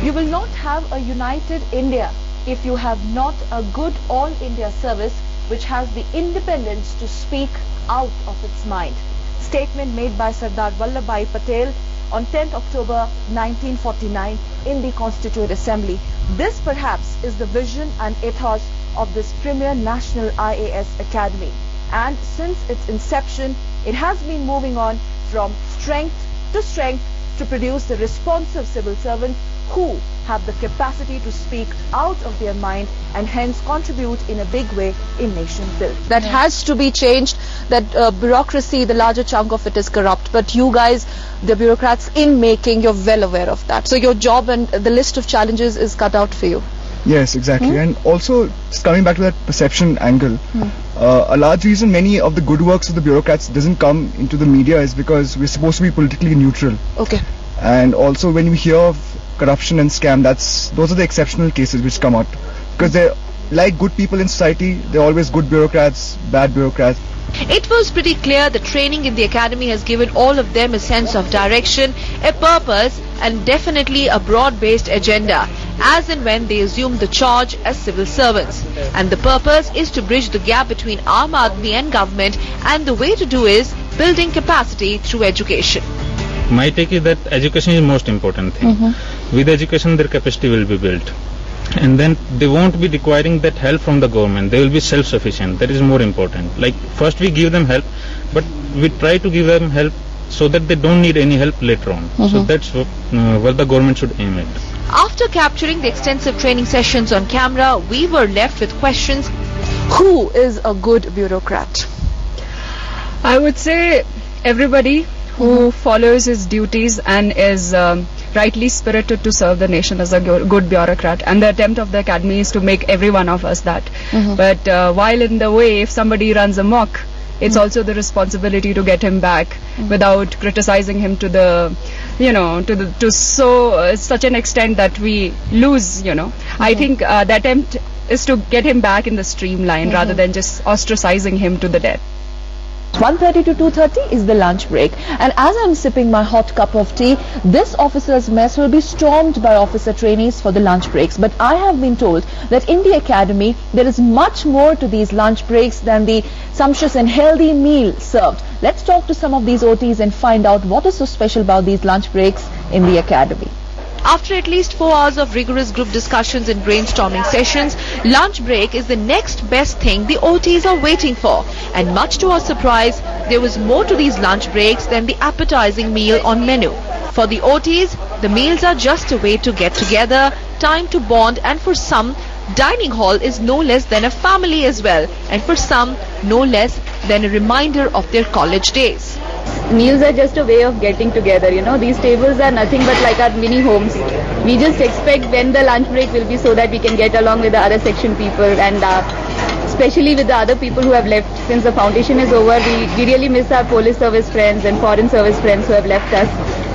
You will not have a united India if you have not a good all-India service which has the independence to speak out of its mind. Statement made by Sardar Vallabhbhai Patel on 10th October 1949 in the Constituent Assembly. This perhaps is the vision and ethos of this premier national IAS Academy. And since its inception, it has been moving on from strength to produce the responsive civil servants who have the capacity to speak out of their mind and hence contribute in a big way in nation build. That has to be changed. That bureaucracy, the larger chunk of it is corrupt. But you guys, the bureaucrats in making, you're well aware of that. So your job and the list of challenges is cut out for you. Yes, exactly. And also, just coming back to that perception angle, a large reason many of the good works of the bureaucrats doesn't come into the media is because we're supposed to be politically neutral. Okay. And also when we hear of corruption and scam, those are the exceptional cases which come out. Because they're like good people in society, they're always good bureaucrats, bad bureaucrats. It was pretty clear the training in the academy has given all of them a sense of direction, a purpose and definitely a broad-based agenda as and when they assume the charge as civil servants. And the purpose is to bridge the gap between Aam Aadmi and government, and the way to do is building capacity through education. My take is that education is the most important thing. With education their capacity will be built. And then they won't be requiring that help from the government. They will be self-sufficient. That is more important. Like first we give them help, but we try to give them help so that they don't need any help later on. So that's what the government should aim at. After capturing the extensive training sessions on camera, we were left with questions. Who is a good bureaucrat? I would say everybody who follows his duties and is rightly spirited to serve the nation as a good bureaucrat, and the attempt of the academy is to make every one of us that. But while in the way, if somebody runs amok, it's also the responsibility to get him back without criticizing him to the, to such an extent that we lose, I think the attempt is to get him back in the streamline rather than just ostracizing him to the death. 1:30 to 2:30 is the lunch break, and as I'm sipping my hot cup of tea, this officers' mess will be stormed by officer trainees for the lunch breaks. But I have been told that in the academy there is much more to these lunch breaks than the sumptuous and healthy meal served. Let's talk to some of these OTs and find out what is so special about these lunch breaks in the academy. After at least 4 hours of rigorous group discussions and brainstorming sessions, lunch break is the next best thing the OTs are waiting for. And much to our surprise, there was more to these lunch breaks than the appetizing meal on menu. For the OTs, the meals are just a way to get together, time to bond, and for some, dining hall is no less than a family as well, and for some, no less than a reminder of their college days. Meals are just a way of getting together, These tables are nothing but like our mini homes. We just expect when the lunch break will be so that we can get along with the other section people, and especially with the other people who have left. Since the foundation is over, we really miss our police service friends and foreign service friends who have left us,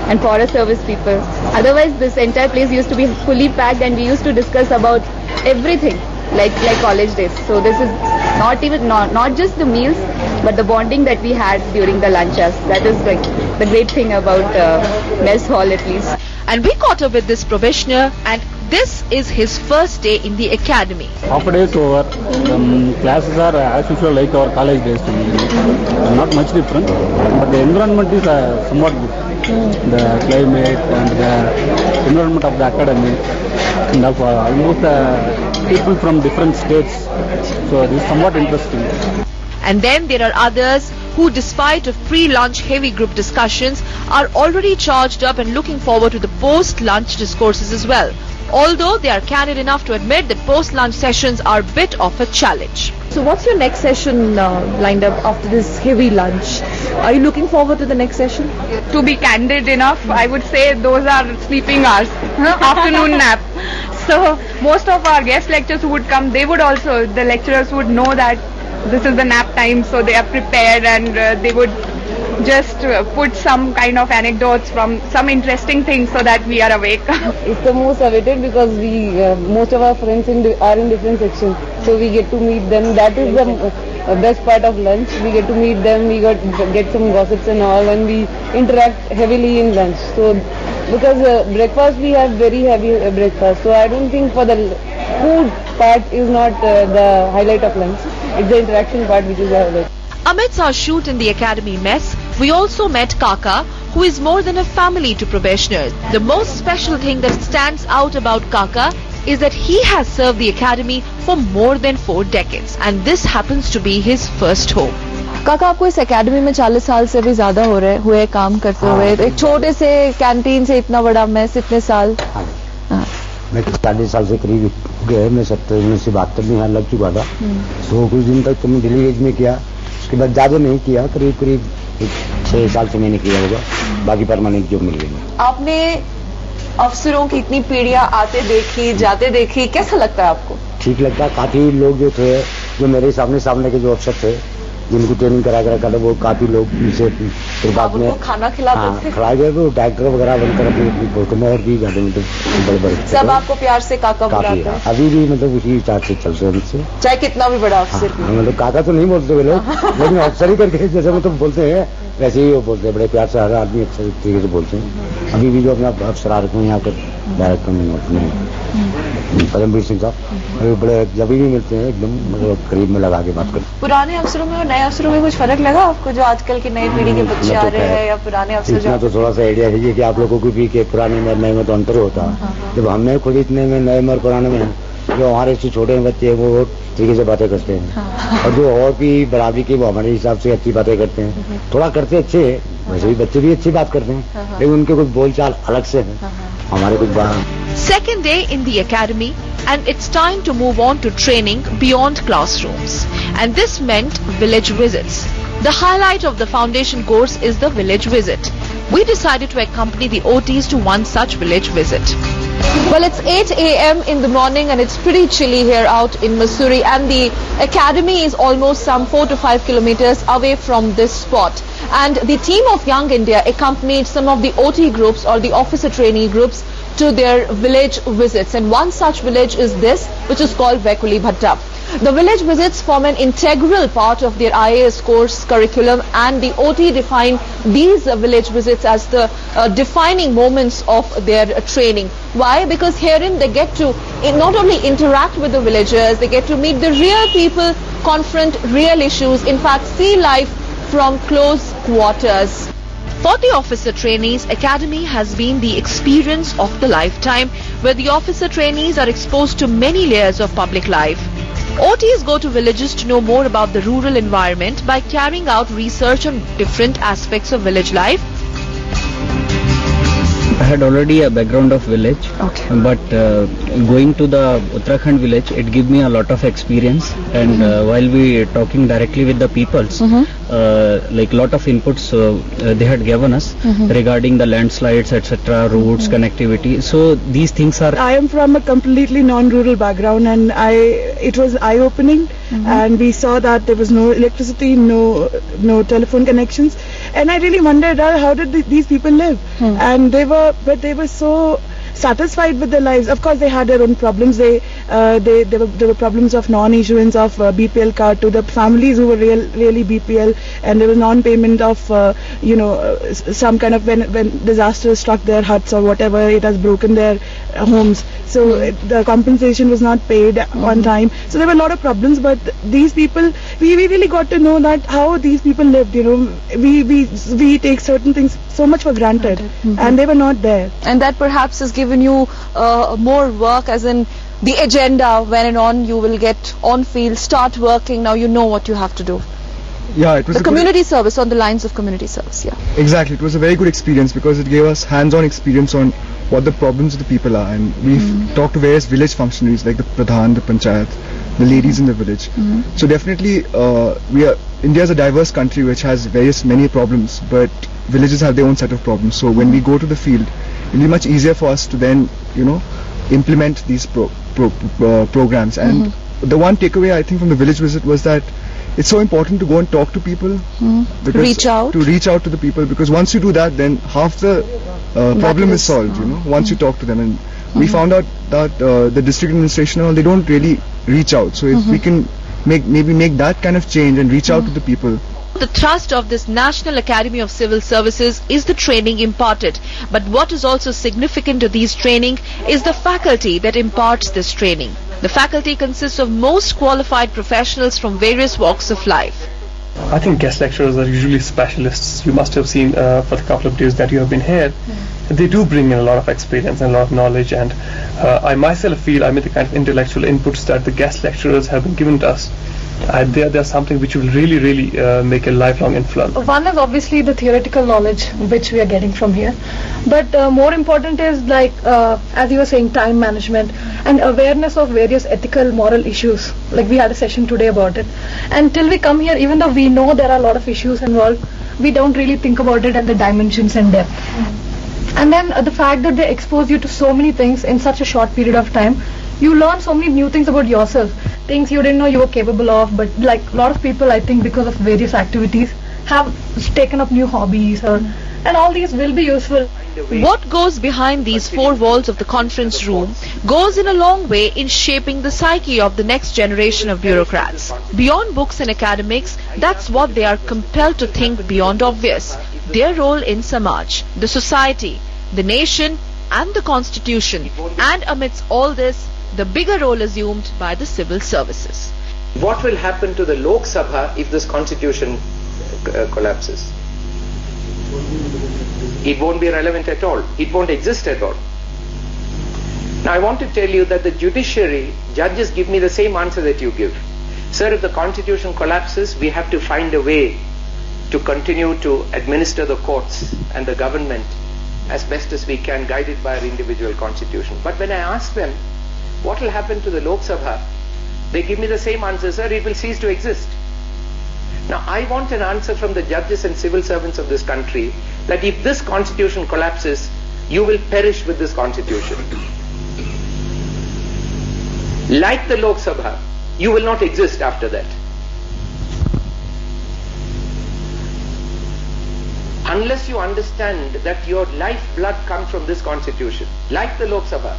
and forest service people. Otherwise, this entire place used to be fully packed, and we used to discuss about everything like college days. So this is not just the meals, but the bonding that we had during the lunches. That is like the great thing about mess hall, at least. And we caught up with this probationer, and this is his first day in the academy. Half a day is over. Classes are as usual like our college days. Not much different, but the environment is somewhat good. The climate and the environment of the academy, and of almost people from different states. So this is somewhat interesting. And then there are others who, despite of pre-lunch heavy group discussions, are already charged up and looking forward to the post-lunch discourses as well. Although they are candid enough to admit that post-lunch sessions are a bit of a challenge. So what's your next session lined up after this heavy lunch? Are you looking forward to the next session? To be candid enough, I would say those are sleeping hours, afternoon nap. So most of our guest lecturers who would come, they would also, the lecturers would know that this is the nap time, so they are prepared, and they would just put some kind of anecdotes from some interesting things so that we are awake. It's the most awaited because we most of our friends are in different sections, so we get to meet them. That is the best part of lunch. We get to meet them, we get some gossips and all, and we interact heavily in lunch. So because breakfast we have very heavy breakfast, so I don't think for the food part is not the highlight of lunch. It's the interaction part which is the highlight. Amidst our shoot in the academy mess, we also met Kaka, who is more than a family to probationers. The most special thing that stands out about Kaka is that he has served the academy for more than 4 decades, and this happens to be his first home. काका, आपको इस academy में 40 साल से भी ज्यादा हो रहे हुए काम करते हुए, एक छोटे से कैंटीन से इतना बड़ा मेस, इतने साल। मैं 40 साल से करीब गए, मैं 1972 में यहाँ लग चुका था, तो कुछ दिन तक तो मैं दिल्ली वेज में किया, उसके बाद ज्यादा नहीं किया, करीब 6 साल से मैंने किया होगा, बाकी परमानेंट जॉब मिल गई। आपने अफसरों की इतनी पीढ़ियां आते देखी, जाते देखी, कैसा लगता है आपको? ठीक लगता है। काफी लोग जो थे, जो मेरे सामने के जो अफसर थे, जिनको ट्रेनिंग करा वो काफी लोग इनसे फिर बाद में खाना खिलाते थे, खिलाए गए, वो डायरेक्टर वगैरह बनकर अपनी पोस्टों में और भी जाते, मतलब बड़े सब आपको प्यार से काका बुलाते हैं। अभी भी मतलब उसी चार्ज से चलते हैं उनसे, चाहे कितना भी बड़ा अफसर। मतलब काका तो नहीं बोलते वे लोग, लेकिन अफसर ही करके जैसे मतलब बोलते हैं वैसे ही वो बोलते हैं, बड़े प्यार से हर आदमी अच्छे तरीके से बोलते हैं। अभी भी जो अपना अफसर आ रखे हैं यहाँ पर डायरेक्टर परमवीर सिंह साहब, अभी बड़े जब भी मिलते हैं एकदम मतलब करीब में लगा के बात करते हैं। पुराने अफसरों में और नए अफसरों में कुछ फर्क लगा आपको, जो आजकल की नई पीढ़ी के बच्चे आ रहे हैं या पुराने अफसर? इतना तो थोड़ा सा आइडिया है कि आप लोगों को भी कि पुराने में नए में तो अंतर होता है। जब हमने खुद इतने में नए में और पुराने में, जो हमारे से छोटे बच्चे हैं वो तरीके से बातें करते हैं, और जो और भी बराबरी की वो हमारे हिसाब से अच्छी बातें करते हैं, थोड़ा करते अच्छे है, वैसे भी बच्चे भी अच्छी बात करते हैं, लेकिन उनके कुछ बोलचाल अलग से है, हमारे कुछ बात। Second day in the academy, and it's time to move on to training beyond classrooms, and this meant village visits. The highlight of the foundation course is the village visit. We decided to accompany the OTs to one such village visit. Well, it's 8 a.m. in the morning and it's pretty chilly here out in Mussoorie, and the academy is almost some 4 to 5 kilometers away from this spot. And the team of Young India accompanied some of the OT groups or the officer trainee groups to their village visits, and one such village is this, which is called Vekuli Bhatta. The village visits form an integral part of their IAS course curriculum, and the OT define these village visits as the defining moments of their training. Why? Because herein they get to not only interact with the villagers, they get to meet the real people, confront real issues, in fact see life from close quarters. For the officer trainees, academy has been the experience of the lifetime, where the officer trainees are exposed to many layers of public life. OTs go to villages to know more about the rural environment by carrying out research on different aspects of village life. I had already a background of village, but going to the Uttarakhand village, it gave me a lot of experience, and while we talking directly with the peoples, like lot of inputs they had given us regarding the landslides, etc., routes, connectivity. So these things are. I am from a completely non-rural background, and it was eye-opening, and we saw that there was no electricity, no telephone connections, and I really wondered how did these people live, and they were so satisfied with their lives. Of course, they had their own problems. There were problems of non-issuance of BPL card to the families who were really BPL, and there was non-payment of some kind of when disaster struck their huts or whatever, it has broken their homes. So the compensation was not paid on time. So there were a lot of problems. But these people, we really got to know that how these people lived. We take certain things so much for granted, and they were not there. And that perhaps has given you more work, as in the agenda, when and on you will get on field, start working. Now you know what you have to do. Yeah, it was the community service, on the lines of community service. Yeah, exactly. It was a very good experience because it gave us hands-on experience on what the problems of the people are, and we've talked to various village functionaries like the Pradhan, the Panchayat, the ladies in the village. So definitely, India is a diverse country which has many problems, but villages have their own set of problems. So when we go to the field, it'll be much easier for us to then, implement these programs. And the one takeaway I think from the village visit was that it's so important to go and talk to people, reach out to the people, because once you do that, then half the problem is solved. Once you talk to them, and we found out that the district administration, they don't really reach out. So if we can make that kind of change and reach out to the people, The thrust of this National Academy of Civil Services is the training imparted. But what is also significant to these training is the faculty that imparts this training. The faculty consists of most qualified professionals from various walks of life. I think guest lecturers are usually specialists. You must have seen for the couple of days that you have been here. They do bring in a lot of experience and a lot of knowledge, and I myself feel, the kind of intellectual inputs that the guest lecturers have been given to us, they are something which will really make a lifelong influence. One is obviously the theoretical knowledge which we are getting from here, but more important is as you were saying, time management and awareness of various ethical, moral issues. Like we had a session today about it, and till we come here, even though we know there are a lot of issues involved, we don't really think about it at the dimensions and depth. And then the fact that they expose you to so many things in such a short period of time, you learn so many new things about yourself, things you didn't know you were capable of. But like a lot of people, I think because of various activities, have taken up new hobbies, and all these will be useful. What goes behind these four walls of the conference room goes in a long way in shaping the psyche of the next generation of bureaucrats. Beyond books and academics, that's what they are compelled to think beyond obvious. Their role in Samaj, the society, the nation and the constitution, and amidst all this, the bigger role assumed by the civil services. What will happen to the Lok Sabha if this constitution collapses? It won't be relevant at all. It won't exist at all. Now I want to tell you that the judiciary, judges give me the same answer that you give. Sir, if the constitution collapses, we have to find a way to continue to administer the courts and the government as best as we can, guided by our individual constitution. But when I ask them, what will happen to the Lok Sabha? They give me the same answer, sir, it will cease to exist. Now I want an answer from the judges and civil servants of this country that if this constitution collapses, you will perish with this constitution. Like the Lok Sabha, you will not exist after that. Unless you understand that your lifeblood comes from this constitution, like the Lok Sabha.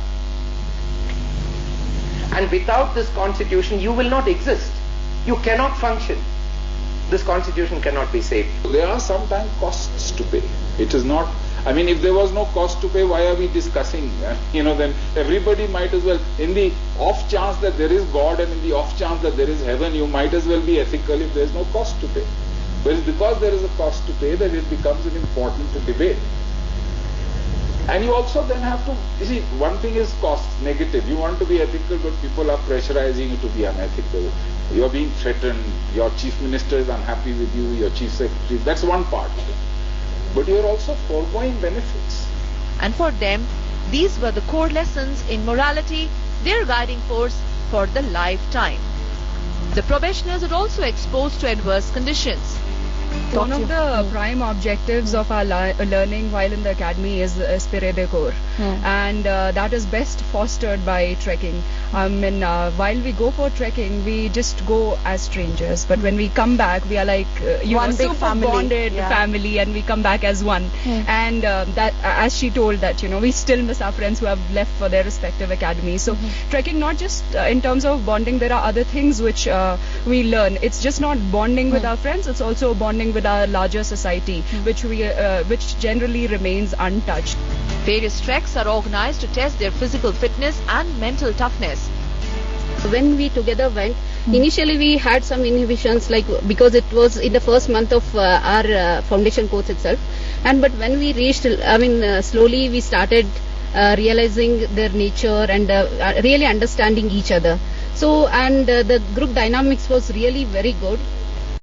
And without this constitution, you will not exist. You cannot function. This constitution cannot be saved. There are sometimes costs to pay. It is not, if there was no cost to pay, why are we discussing? Then everybody might as well, in the off chance that there is God and in the off chance that there is heaven, you might as well be ethical if there is no cost to pay. But it's because there is a cost to pay that it becomes an important debate. And you also then have to, one thing is cost, negative. You want to be ethical, but people are pressurizing you to be unethical. You are being threatened, your chief minister is unhappy with you, your chief secretary, that's one part of it. But you are also foregoing benefits. And for them, these were the core lessons in morality, their guiding force for the lifetime. The probationers are also exposed to adverse conditions. One of the prime objectives of our learning while in the academy is esprit de corps, and that is best fostered by trekking. While we go for trekking, we just go as strangers, but when we come back, we are like super bonded family, and we come back as one. And that, as she told, that we still miss our friends who have left for their respective academies. So trekking, not just in terms of bonding, there are other things which we learn. It's just not bonding with our friends; it's also bonding with our larger society, which generally remains untouched. Various treks are organized to test their physical fitness and mental toughness. When we together went, initially we had some inhibitions, because it was in the first month of our foundation course itself. But when we reached, slowly we started realizing their nature and really understanding each other. So, and the group dynamics was really very good.